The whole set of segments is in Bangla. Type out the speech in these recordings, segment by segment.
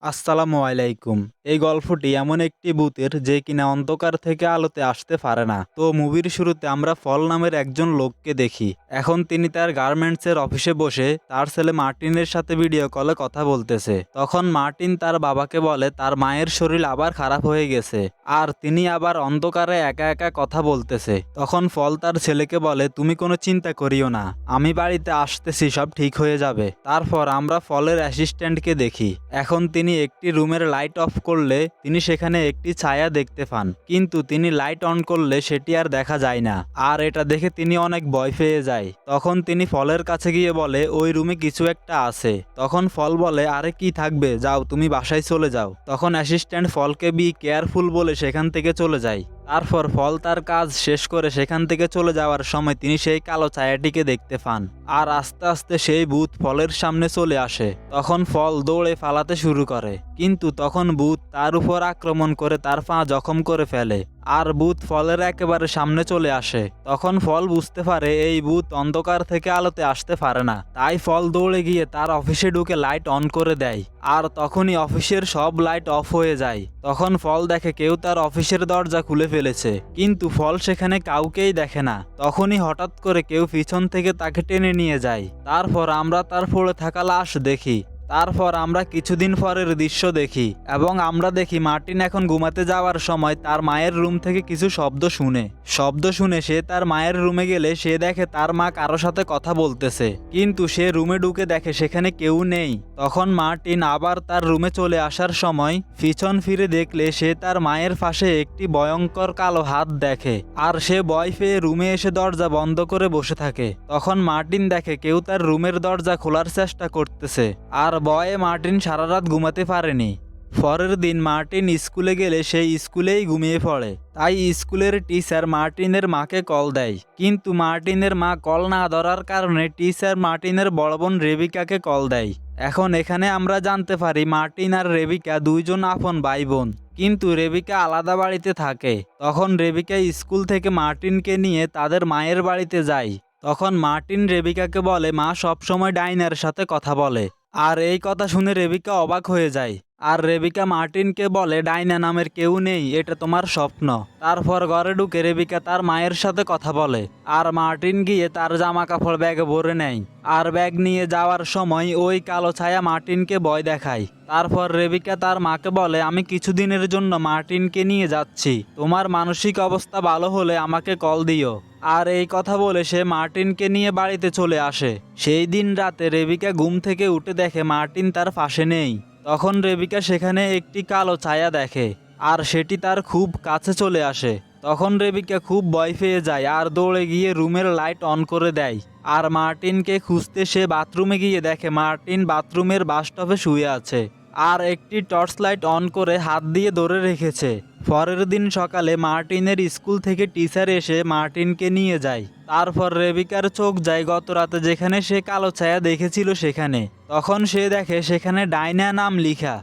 আসসালামু আলাইকুম। এই গল্পটি এমন একটি ভূতের যে কিনা অন্ধকার থেকে আলোতে আসতে পারে না। তো মুভির শুরুতে আমরা ফল নামের একজন লোককে দেখি। এখন তিনি তার গার্মেন্টসের অফিসে বসে তার ছেলে মার্টিনের সাথে ভিডিও কলে কথা বলতেছে। তখন মার্টিন তার বাবাকে বলে তার মায়ের শরীর আবার খারাপ হয়ে গেছে আর তিনি আবার অন্ধকারে একা একা কথা বলতেছে। তখন ফল তার ছেলেকে বলে তুমি কোনো চিন্তা করিও না, আমি বাড়িতে আসতেছি, সব ঠিক হয়ে যাবে। তারপর আমরা ফলের অ্যাসিস্ট্যান্টকে দেখি। এখন তিনি একটি রুমের লাইট অফ করলে তিনি সেখানে একটি ছায়া দেখতে পান, কিন্তু তিনি লাইট অন করলে সেটি আর দেখা যায় না। আর এটা দেখে তিনি অনেক ভয় পেয়ে যায়। তখন তিনি ফলের কাছে গিয়ে বলে ওই রুমে কিছু একটা আছে। তখন ফল বলে আরে কি থাকবে, যাও তুমি বাসায় চলে যাও। তখন অ্যাসিস্ট্যান্ট ফলকে বি কেয়ারফুল বলে সেখান থেকে চলে যায়। তারপর ফল তার কাজ শেষ করে সেখান থেকে চলে যাওয়ার সময় তিনি সেই কালো ছায়াটিকে দেখতে পান। আর আস্তে আস্তে সেই ভূত ফলের সামনে চলে আসে। তখন ফল দৌড়ে পালাতে শুরু করে, কিন্তু তখন ভূত তার উপর আক্রমণ করে তার পা জখম করে ফেলে। আর ভূত ফলের একেবারে সামনে চলে আসে। তখন ফল বুঝতে পারে এই ভূত অন্ধকার থেকে আলোতে আসতে পারে না। তাই ফল দৌড়ে গিয়ে তার অফিসে ঢুকে লাইট অন করে দেয়। আর তখনই অফিসের সব লাইট অফ হয়ে যায়। তখন ফল দেখে কেউ তার অফিসের দরজা খুলে ফেলেছে, কিন্তু ফল সেখানে কাউকেই দেখে না। তখনই হঠাৎ করে কেউ পিছন থেকে তাকে টেনে নিয়ে যায়। তারপর আমরা তার পড়ে থাকা লাশ দেখি। তারপর আমরা কিছুদিন পরের দৃশ্য দেখি এবং আমরা দেখি মার্টিন এখন ঘুমাতে যাওয়ার সময় তার মায়ের রুম থেকে কিছু শব্দ শুনে সে তার মায়ের রুমে গেলে সে দেখে তার মা কারো সাথে কথা বলতেছে, কিন্তু সে রুমে ঢুকে দেখে সেখানে কেউ নেই। তখন মার্টিন আবার তার রুমে চলে আসার সময় পিছন ফিরে দেখলে সে তার মায়ের পাশে একটি ভয়ঙ্কর কালো হাত দেখে। আর সে ভয় পেয়ে রুমে এসে দরজা বন্ধ করে বসে থাকে। তখন মার্টিন দেখে কেউ তার রুমের দরজা খোলার চেষ্টা করতেছে। আর ভয়ে মার্টিন সারা রাত ঘুমাতে পারেনি। পরের দিন মার্টিন স্কুলে গেলে সেই স্কুলেই ঘুমিয়ে পড়ে। তাই স্কুলের টিচার মার্টিনের মাকে কল দেয়, কিন্তু মার্টিনের মা কল না ধরার কারণে টিচার মার্টিনের বড় বোন রেবিকাকে কল দেয়। এখন এখানে আমরা জানতে পারি মার্টিন আর রেবিকা দুইজন আপন ভাই বোন, কিন্তু রেবিকা আলাদা বাড়িতে থাকে। তখন রেবিকা স্কুল থেকে মার্টিনকে নিয়ে তাদের মায়ের বাড়িতে যায়। তখন মার্টিন রেবিকাকে বলে মা সবসময় ডাইনার সাথে কথা বলে। আর এই কথা শুনে রেবিকা অবাক হয়ে যায়। আর রেবিকা মার্টিনকে বলে ডাইনা নামের কেউ নেই, এটা তোমার স্বপ্ন। তারপর ঘরে ঢুকে রেবিকা তার মায়ের সাথে কথা বলে। আর মার্টিন গিয়ে তার জামা কাপড় ব্যাগে ভরে নেয়। আর ব্যাগ নিয়ে যাওয়ার সময় ওই কালো ছায়া মার্টিনকে ভয় দেখায়। তারপর রেবিকা তার মাকে বলে আমি কিছুদিনের জন্য মার্টিনকে নিয়ে যাচ্ছি, তোমার মানসিক অবস্থা ভালো হলে আমাকে কল দিও। আর এই কথা বলে সে মার্টিনকে নিয়ে বাড়িতে চলে আসে। সেই দিন রাতে রেবিকা ঘুম থেকে উঠে দেখে মার্টিন তার পাশে নেই। তখন রেবিকা সেখানে একটি কালো ছায়া দেখে আর সেটি তার খুব কাছে চলে আসে। তখন রেবিকা খুব ভয় পেয়ে যায় আর দৌড়ে গিয়ে রুমের লাইট অন করে দেয়। আর মার্টিনকে খুঁজতে সে বাথরুমে গিয়ে দেখে মার্টিন বাথরুমের বাথটবে শুয়ে আছে আর একটি টর্চ লাইট অন করে হাত দিয়ে ধরে রেখেছে। পরের দিন সকালে মার্টিনের স্কুল থেকে টিচার এসে মার্টিনকে নিয়ে যায়। তারপর রেবিকার চোখ যায় গত রাতে যেখানে সে কালো ছায়া দেখেছিল সেখানে। তখন সে দেখে সেখানে ডাইনা নাম লিখা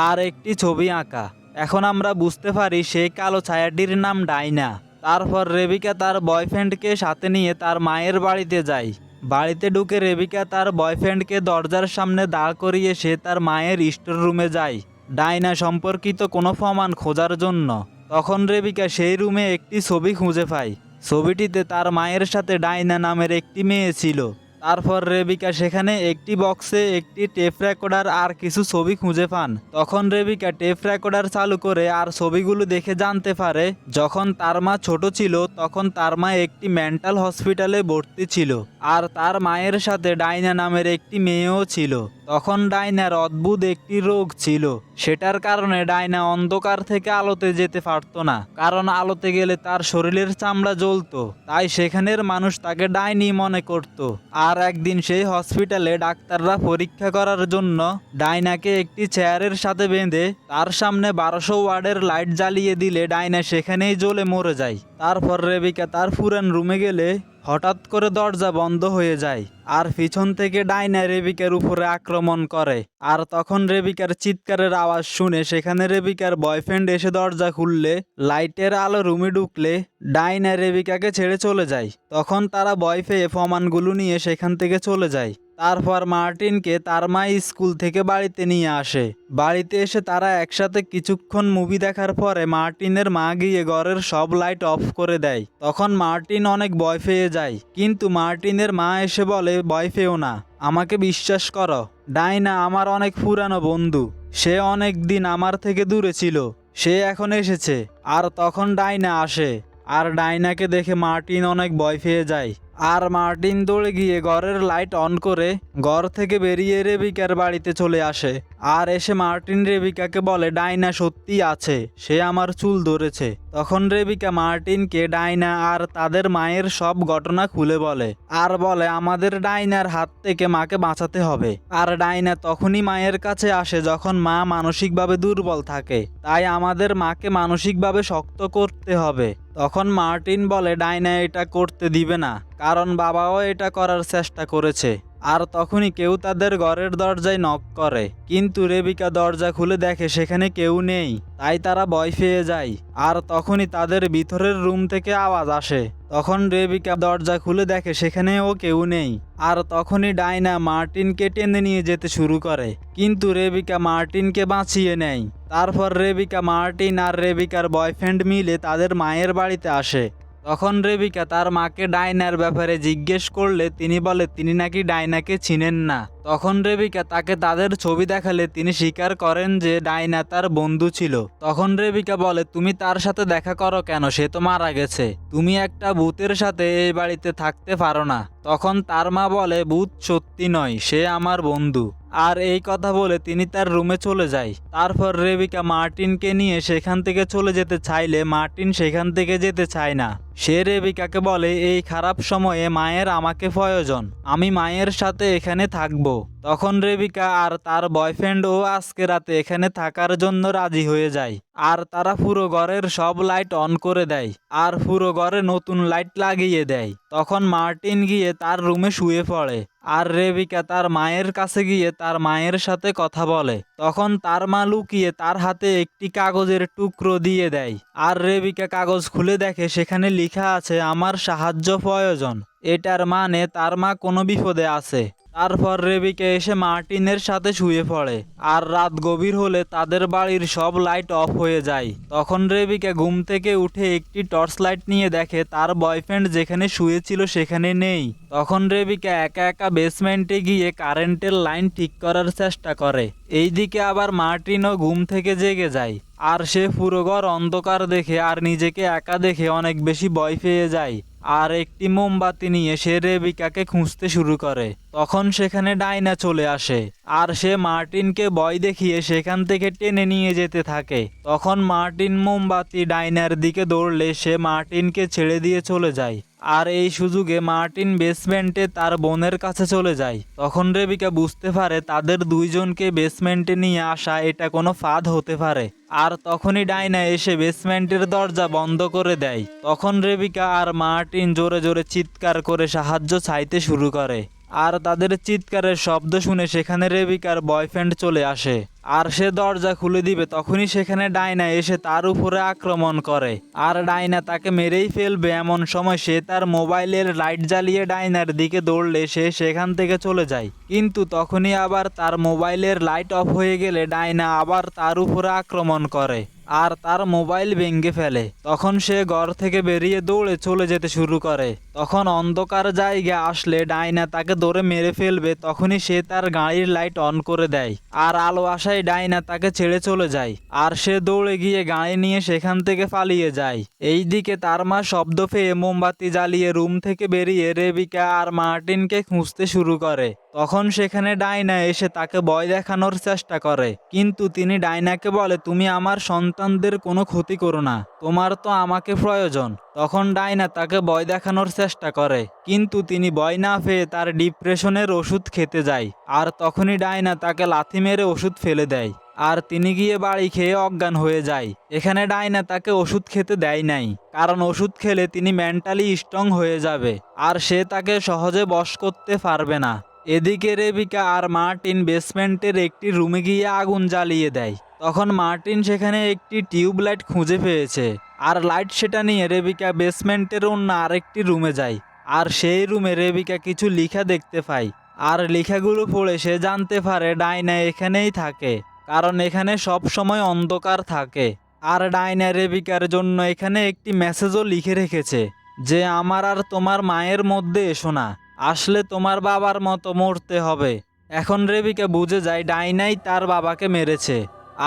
আর একটি ছবি আঁকা। এখন আমরা বুঝতে পারি সেই কালো ছায়াটির নাম ডাইনা। তারপর রেবিকা তার বয়ফ্রেন্ডকে সাথে নিয়ে তার মায়ের বাড়িতে যায়। বাড়িতে ঢুকে রেবিকা তার বয়ফ্রেন্ডকে দরজার সামনে দাঁড় করিয়ে সে তার মায়ের স্টোর রুমে যায় ডাইনা সম্পর্কিত কোনো প্রমাণ খোঁজার জন্য। তখন রেবিকা সেই রুমে একটি ছবি খুঁজে পায়। ছবিটিতে তার মায়ের সাথে ডাইনা নামের একটি মেয়ে ছিল। তারপর রেবিকা সেখানে একটি বক্সে একটি টেপ রেকর্ডার আর কিছু ছবি খুঁজে পান। তখন রেবিকা টেপ রেকর্ডার চালু করে আর ছবিগুলো দেখে জানতে পারে যখন তার মা ছোট ছিল তখন তার মা একটি মেন্টাল হসপিটালে ভর্তি ছিল আর তার মায়ের সাথে ডাইনা নামের একটি মেয়েও ছিল। তখন ডাইনার অদ্ভুত একটি রোগ ছিল, সেটার কারণে ডাইনা অন্ধকার থেকে আলোতে যেতে পারতো না, কারণ আলোতে গেলে তার শরীরের চামড়া জ্বলতো। তাই সেখানের মানুষ তাকে ডাইনি মনে করত। আর একদিন সেই হসপিটালে ডাক্তাররা পরীক্ষা করার জন্য ডাইনাকে একটি চেয়ারের সাথে বেঁধে তার সামনে 1200 ওয়াটের লাইট জ্বালিয়ে দিলে ডাইনা সেখানেই জ্বলে মরে যায়। তারপর রেবিকা তার পুরান রুমে গেলে হঠাৎ করে দরজা বন্ধ হয়ে যায় আর পিছন থেকে ডাইনা রেবিকার উপরে আক্রমণ করে। আর তখন রেবিকার চিৎকারের আওয়াজ শুনে সেখানে রেবিকার বয়ফ্রেন্ড এসে দরজা খুললে লাইটের আলো রুমে ঢুকলে ডাইনা রেবিকাকে ছেড়ে চলে যায়। তখন তারা ভয় পেয়ে প্রমাণগুলো নিয়ে সেখান থেকে চলে যায়। তারপর মার্টিনকে তার মা স্কুল থেকে বাড়িতে নিয়ে আসে। বাড়িতে এসে তারা একসাথে কিছুক্ষণ মুভি দেখার পরে মার্টিনের মা গিয়ে ঘরের সব লাইট অফ করে দেয়। তখন মার্টিন অনেক ভয় পেয়ে যায়, কিন্তু মার্টিনের মা এসে বলে ভয় পেও না, আমাকে বিশ্বাস করো, ডাইনা আমার অনেক পুরানো বন্ধু, সে অনেক দিন আমার থেকে দূরে ছিল, সে এখন এসেছে। আর তখন ডাইনা আসে, আর ডাইনাকে দেখে মার্টিন অনেক ভয় পেয়ে যায়। আর মার্টিন দৌড়ে গিয়ে ঘরের লাইট অন করে ঘর থেকে বেরিয়ে রেবিকার বাড়িতে চলে আসে। আর এসে মার্টিন রেবিকাকে বলে ডাইনা সত্যি আছে, সে আমার চুল ধরেছে। তখন রেবিকা মার্টিনকে ডাইনা আর তাদের মায়ের সব ঘটনা খুলে বলে, আর বলে আমাদের ডাইনার হাত থেকে মাকে বাঁচাতে হবে। আর ডাইনা তখনই মায়ের কাছে আসে যখন মা মানসিকভাবে দুর্বল থাকে, তাই আমাদের মাকে মানসিকভাবে শক্ত করতে হবে। তখন মার্টিন বলে ডাইনা এটা করতে দিবে না, কারণ বাবাও এটা করার চেষ্টা করেছে। আর তখনই কেউ তাদের ঘরের দরজায় নক করে, কিন্তু রেবিকা দরজা খুলে দেখে সেখানে কেউ নেই, তাই তারা ভয় পেয়ে যায়। আর তখনই তাদের ভিতরের রুম থেকে আওয়াজ আসে, তখন রেবিকা দরজা খুলে দেখে সেখানেও কেউ নেই। আর তখনই ডাইনা মার্টিনকে টেনে নিয়ে যেতে শুরু করে, কিন্তু রেবিকা মার্টিনকে বাঁচিয়ে নেয়। তারপর রেবিকা, মার্টিন আর রেবিকার বয়ফ্রেন্ড মিলে তাদের মায়ের বাড়িতে আসে। তখন রেবিকা তার মাকে ডাইনার ব্যাপারে জিজ্ঞেস করলে তিনি বলে তিনি নাকি ডাইনাকে চিনেন না। তখন রেবিকা তাকে তাদের ছবি দেখালে তিনি স্বীকার করেন যে ডাইনা তার বন্ধু ছিল। তখন রেবিকা বলে তুমি তার সাথে দেখা করো কেন, সে তো মারা গেছে, তুমি একটা ভূতের সাথে এই বাড়িতে থাকতে পারো না। তখন তার মা বলে ভূত সত্যি নয়, সে আমার বন্ধু। আর এই কথা বলে তিনি তার রুমে চলে যায়। তারপর রেবিকা মার্টিনকে নিয়ে সেখান থেকে চলে যেতে চাইলে মার্টিন সেখান থেকে যেতে চায় না। সে রেবিকাকে বলে এই খারাপ সময়ে মায়ের আমাকে প্রয়োজন, আমি মায়ের সাথে এখানে থাকবো। তখন রেবিকা আর তার বয়ফ্রেন্ডও আজকে রাতে এখানে থাকার জন্য রাজি হয়ে যায়। আর তারা পুরো ঘরের সব লাইট অন করে দেয়, আর পুরো ঘরে নতুন লাইট লাগিয়ে দেয়। তখন মার্টিন গিয়ে তার রুমে শুয়ে পড়ে, আর রেবিকা তার মায়ের কাছে গিয়ে তার মায়ের সাথে কথা বলে। তখন তার মা লুকিয়ে তার হাতে একটি কাগজের টুকরো দিয়ে দেয়, আর রেবিকা কাগজ খুলে দেখে সেখানে লেখা আছে আমার সাহায্য প্রয়োজন। এটার মানে তার মা কোনো বিপদে আছে। তারপর রেবিকা এসে মার্টিনের সাথে শুয়ে পড়ে, আর রাত গভীর হলে তাদের বাড়ির সব লাইট অফ হয়ে যায়। তখন রেবিকা ঘুম থেকে উঠে একটি টর্চ লাইট নিয়ে দেখে তার বয়ফ্রেন্ড যেখানে শুয়েছিল সেখানে নেই। তখন রেবিকা একা একা বেসমেন্টে গিয়ে কারেন্টের লাইন ঠিক করার চেষ্টা করে। এইদিকে আবার মার্টিনও ঘুম থেকে জেগে যায়, আর সে পুরো ঘর অন্ধকার দেখে আর নিজেকে একা দেখে অনেক বেশি ভয় পেয়ে যায়। আর একটি মোমবাতি নিয়ে সে রেবিকাকে খুঁজতে শুরু করে। তখন সেখানে ডাইনা চলে আসে, আর সে মার্টিনকে ভয় দেখিয়ে সেখান থেকে টেনে নিয়ে যেতে থাকে। তখন মার্টিন মোমবাতি ডাইনার দিকে দৌড়লে সে মার্টিনকে ছেড়ে দিয়ে চলে যায়। আর এই সুযোগে মার্টিন বেসমেন্টে তার বোনের কাছে চলে যায়। তখন রেবিকা বুঝতে পারে তাদের দুইজনকে বেসমেন্টে নিয়ে আসা এটা কোনো ফাঁদ হতে পারে। আর তখনই ডাইনা এসে বেসমেন্টের দরজা বন্ধ করে দেয়। তখন রেবিকা আর মার্টিন জোরে জোরে চিৎকার করে সাহায্য চাইতে শুরু করে। আর তাদের চিৎকারের শব্দ শুনে সেখানে রেবিকার বয়ফ্রেন্ড চলে আসে, আর সে দরজা খুলে দিবে তখনই সেখানে ডাইনা এসে তার উপরে আক্রমণ করে। আর ডাইনা তাকে মেরেই ফেলবে এমন সময় সে তার মোবাইলের লাইট জ্বালিয়ে ডাইনার দিকে দৌড়লে সে সেখান থেকে চলে যায়। কিন্তু তখনই আবার তার মোবাইলের লাইট অফ হয়ে গেলে ডাইনা আবার তার উপরে আক্রমণ করে, আর তার মোবাইল ভেঙে ফেলে। তখন সে ঘর থেকে বেরিয়ে দৌড়ে চলে যেতে শুরু করে। তখন অন্ধকার জায়গা আসলে ডাইনা তাকে ধরে মেরে ফেলবে, তখনই সে তার গাড়ির লাইট অন করে দেয়, আর আলো আসায় ডাইনা তাকে ছেড়ে চলে যায়। আর সে দৌড়ে গিয়ে গাড়ি নিয়ে সেখান থেকে পালিয়ে যায়। এইদিকে তার মা শব্দ পেয়ে মোমবাতি জ্বালিয়ে রুম থেকে বেরিয়ে রেবিকা আর মার্টিনকে খুঁজতে শুরু করে। তখন সেখানে ডাইনা এসে তাকে ভয় দেখানোর চেষ্টা করে, কিন্তু তিনি ডাইনাকে বলে তুমি আমার সন্তানদের কোনো ক্ষতি করো না, তোমার তো আমাকে প্রয়োজন। তখন ডাইনা তাকে ভয় দেখানোর চেষ্টা করে, কিন্তু তিনি ভয় না পেয়ে তার ডিপ্রেশনের ওষুধ খেতে যায়। আর তখনই ডাইনা তাকে লাথি মেরে ওষুধ ফেলে দেয়, আর তিনি গিয়ে বাড়ি খেয়ে অজ্ঞান হয়ে যায়। এখানে ডাইনা তাকে ওষুধ খেতে দেয় নাই, কারণ ওষুধ খেলে তিনি মেন্টালি স্ট্রং হয়ে যাবে, আর সে তাকে সহজে বশ করতে পারবে না। এদিকে রেবিকা আর মার্টিন বেসমেন্টের একটি রুমে গিয়ে আগুন জ্বালিয়ে দেয়। তখন মার্টিন সেখানে একটি টিউব লাইট খুঁজে পেয়েছে, আর লাইট সেটা নিয়ে রেবিকা বেসমেন্টের অন্য আরেকটি রুমে যায়। আর সেই রুমে রেবিকা কিছু লেখা দেখতে পায়। আর লেখাগুলো পড়ে সে জানতে পারে ডাইনা এখানেই থাকে, কারণ এখানে সব সময় অন্ধকার থাকে। আর ডাইনা রেবিকার জন্য এখানে একটি মেসেজও লিখে রেখেছে যে আমার আর তোমার মায়ের মধ্যে এসো না, আসলে তোমার বাবার মতো মরতে হবে। এখন রেবিকা বুঝে যায় ডাইনাই তার বাবাকে মেরেছে।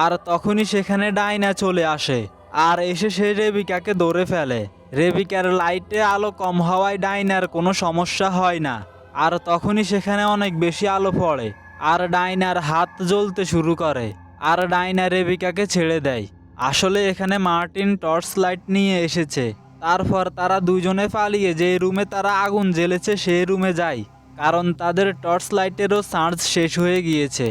আর তখনই সেখানে ডাইনা চলে আসে আর এসে সে রেবিকাকে ধরে ফেলে। রেবিকার লাইটে আলো কম হওয়ায় ডাইনার কোনো সমস্যা হয় না। আর তখনই সেখানে অনেক বেশি আলো পড়ে আর ডাইনার হাত জ্বলতে শুরু করে। আর ডাইনা রেবিকাকে ছেড়ে দেয়। আসলে এখানে মার্টিন টর্চ লাইট নিয়ে এসেছে। তারপর তারা দুজনে পালিয়ে যে রুমে তারা আগুন জ্বেলেছে সেই রুমে যায়, কারণ তাদের টর্চ লাইটেরও চার্জ শেষ হয়ে গিয়েছে।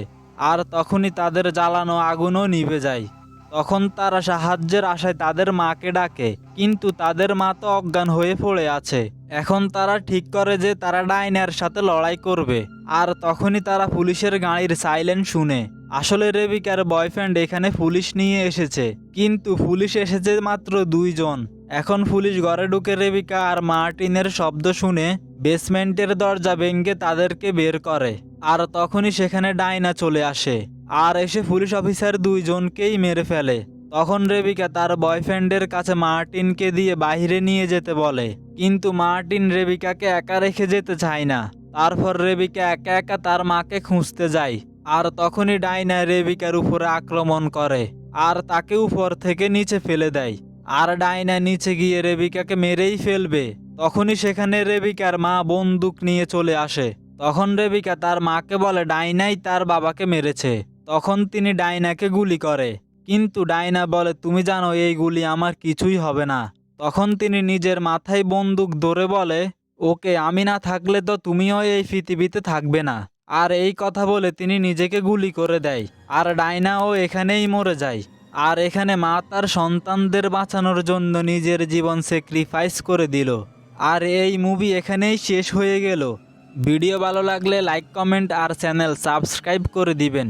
আর তখনই তাদের জ্বালানো আগুনও নিভে যায়। তখন তারা সাহায্যের আশায় তাদের মাকে ডাকে, কিন্তু তাদের মা তো অজ্ঞান হয়ে পড়ে আছে। এখন তারা ঠিক করে যে তারা ডাইনার সাথে লড়াই করবে। আর তখনই তারা পুলিশের গাড়ির সাইলেন শুনে। আসলে রেবিকার বয়ফ্রেন্ড এখানে পুলিশ নিয়ে এসেছে, কিন্তু পুলিশ এসেছে মাত্র 2 জন। এখন পুলিশ ঘরে ঢুকে রেবিকা আর মার্টিনের শব্দ শুনে বেসমেন্টের দরজা ভেঙে তাদেরকে বের করে। আর তখনই সেখানে ডাইনা চলে আসে আর এসে পুলিশ অফিসার 2 জনকেই মেরে ফেলে। তখন রেবিকা তার বয়ফ্রেন্ডের কাছে মার্টিনকে দিয়ে বাইরে নিয়ে যেতে বলে, কিন্তু মার্টিন রেবিকাকে একা রেখে যেতে চায় না। তারপর রেবিকা একা একা তার মাকে খুঁজতে যায়। আর তখনই ডাইনা রেবিকার উপরে আক্রমণ করে আর তাকে উপর থেকে নিচে ফেলে দেয়। আর ডাইনা নিচে গিয়ে রেবিকাকে মেরেই ফেলবে। তখনই সেখানে রেবিকার মা বন্দুক নিয়ে চলে আসে। তখন রেবিকা তার মাকে বলে ডাইনাই তার বাবাকে মেরেছে। তখন তিনি ডাইনাকে গুলি করে, কিন্তু ডাইনা বলে তুমি জানো এই গুলি আমার কিছুই হবে না। তখন তিনি নিজের মাথায় বন্দুক ধরে বলে, ওকে, আমি না থাকলে তো তুমিও এই পৃথিবীতে থাকবে না। আর এই কথা বলে তিনি নিজেকে গুলি করে দেয়। আর ডাইনাও এখানেই মরে যায়। আর এখানে মা তার সন্তানদের বাঁচানোর জন্য নিজের জীবন স্যাক্রিফাইস করে দিল। আর এই মুভি এখানেই শেষ হয়ে গেল। ভিডিও ভালো লাগলে লাইক, কমেন্ট আর চ্যানেল সাবস্ক্রাইব করে দিবেন।